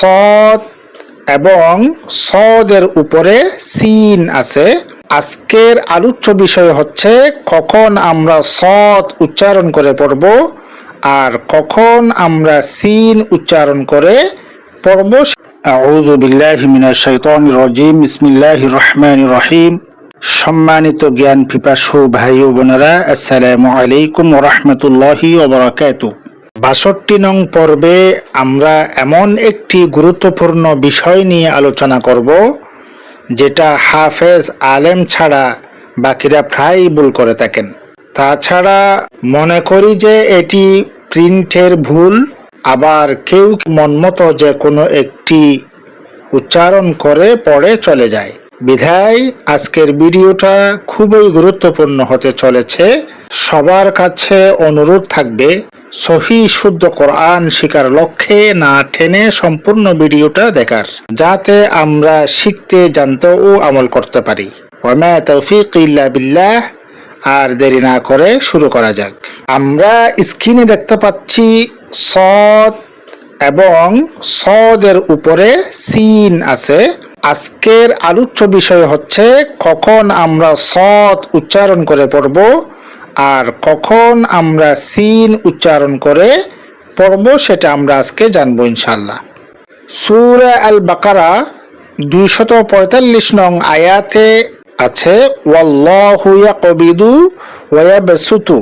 সদ এবং সদের উপরে সিন আছে। আজকের আলোচ্য বিষয় হচ্ছে কখন আমরা সদ উচ্চারণ করে পড়ব আর কখন আমরা সিন উচ্চারণ করে পড়ব। আউযু বিল্লাহি মিনাশ শাইতানির রাজিম। বিসমিল্লাহির রহমানির রহিম। সম্মানিত জ্ঞান পিপাসু ভাই ও বোনেরা, আসসালামু আলাইকুম ওয়া রাহমাতুল্লাহি ওয়া বারাকাতুহু। ৬২ নং পর্বে আমরা এমন একটি গুরুত্বপূর্ণ বিষয় নিয়ে আলোচনা করব যেটা হাফেজ আলেম ছাড়া বাকিরা প্রায় ভুল করে থাকেন। তাছাড়া মনে করি যে এটি প্রিন্টের ভুল, আবার কেউ মনমতো যে কোনো একটি উচ্চারণ করে পড়ে চলে যায়। বিধায় আজকের ভিডিওটা খুবই গুরুত্বপূর্ণ হতে চলেছে। সবার কাছে অনুরোধ থাকবে সহিহ শুদ্ধ কোরআন শিখার লক্ষ্যে না টেনে সম্পূর্ণ ভিডিওটা দেখার, যাতে আমরা শিখতে, জানতে ও আমল করতে পারি। ওয়া মা তাওফীক ইল্লা বিল্লাহ। আর দেরি না করে শুরু করা যাক। আমরা স্ক্রিনে দেখতে পাচ্ছি সদ এবং সদের উপরে সিন আছে। আজকের আলোচ্য বিষয় হচ্ছে কখন আমরা সদ উচ্চারণ করে পড়ব আর কখন আমরা সিন উচ্চারণ করে পড়ব, সেটা আমরা আজকে জানবো ইনশাআল্লাহ। সূরা আল বাকারা ২৪৫ নং আয়াতে আছে ওয়াল্লাহু ইয়াকবিদু ওয়া ইয়াবসুতু।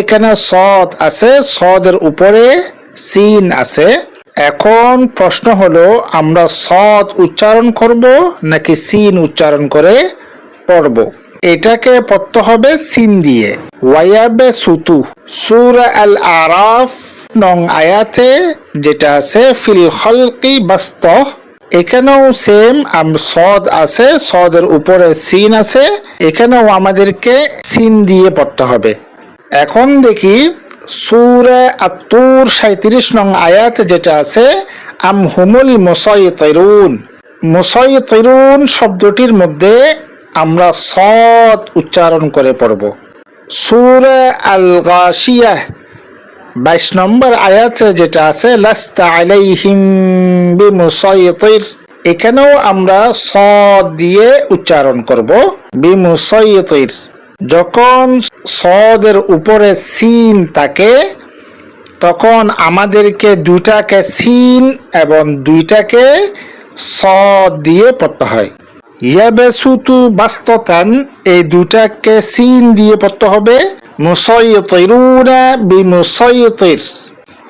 এখানে সদ আছে, সদের উপরে সিন আছে। এখন প্রশ্ন হলো, আমরা সদ উচ্চারণ করব নাকি সিন উচ্চারণ করে পড়ব? এটাকে পড়তে হবে সিন দিয়ে। ওয়ায়াবসুতু সূরা আল আরাফ নং আয়াতে যেটা আছে ফিল খালকি বাসত, এখানেও সেম সদ আছে, সদের উপরে সিন আছে। এখানেও আমাদেরকে সিন দিয়ে পড়তে হবে। এখন দেখি সূরা আত-তুর ৩৭ নং আয়াতে যেটা আছে আম হুমুল মুসাইতিরুন। মুসাইতিরুন শব্দটির মধ্যে আমরা সদ উচ্চারণ করে পড়ব। সূরা আল গাশিয়াহ ২২ নম্বর আয়াতে যেটা আছে লাস্তা আলাইহিম বিমুসাইতির, এখানেও আমরা সদ দিয়ে উচ্চারণ করব বিমুসাইতির। যখন সদের উপরে সিন থাকে তখন আমাদেরকে দুইটাকে সিন এবং দুইটাকে সদ দিয়ে পড়তে হয়। ইয়াবসুতু বাস্ততান, এই দুটাকে সিন দিয়ে পড়তে হবে। মুসাইতিরুনা বিমুসাইতির,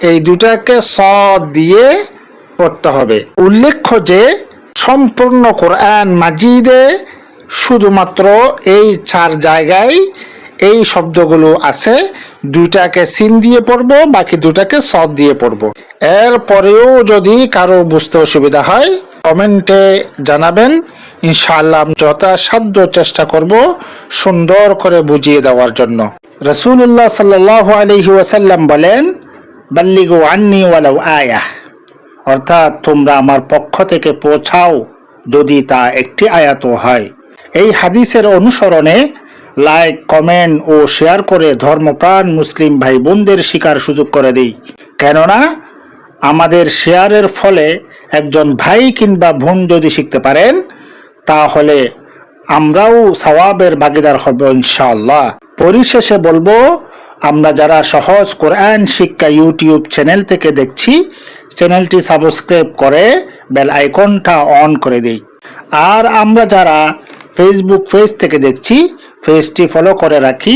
এই দুটাকে সদ দিয়ে পড়তে হবে। উল্লেখ্য যে সম্পূর্ণ কোরআন মাজিদে শুধুমাত্র এই ৪ জায়গায় এই শব্দগুলো আছে। দুটাকে সিন দিয়ে পড়ব, বাকি দুটাকে সদ দিয়ে পড়ব। এরপরেও যদি কারো বুঝতে অসুবিধা হয় কমেন্টে জানাবেন, ইনশাআল্লাহ যথাসাধ্য চেষ্টা করব সুন্দর করে বুঝিয়ে দেওয়ার জন্য। রাসূলুল্লাহ সাল্লাল্লাহু আলাইহি ওয়াসাল্লাম বলেন বাল্লিগু আন্নি ওয়ালাউ আয়াহ, অর্থাৎ তোমরা আমার পক্ষ থেকে পৌঁছাও যদি তা একটি আয়াতও হয়। এই হাদিসের অনুসরণে লাইক, কমেন্ট ও শেয়ার করে ধর্মপ্রাণ মুসলিম ভাই বোনদের শিকার সুযোগ করে দিই। কেননা আমাদের শেয়ারের ফলে একজন ভাই কিংবা বোন যদি শিখতে পারেন তাহলে আমরাও সওয়াবের ভাগীদার হব ইনশাআল্লাহ। পরিশেষে বলবো, আমরা যারা সহজ কোরআন শিক্ষা ইউটিউব চ্যানেল থেকে দেখছি, চ্যানেলটি সাবস্ক্রাইব করে বেল আইকনটা অন করে দিই। আর আমরা যারা ফেসবুক পেজ থেকে দেখছি, পেজটি ফলো করে রাখি,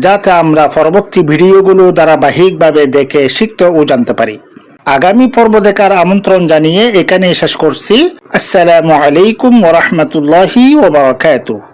যাতে আমরা পরবর্তী ভিডিওগুলো ধারাবাহিকভাবে দেখে শিখতে ও জানতে পারি। আগামী পর্ব দেখার আমন্ত্রণ জানিয়ে এখানেই শেষ করছি। আসসালামু আলাইকুম ওয়া রাহমাতুল্লাহি ওয়া বারাকাতুহু।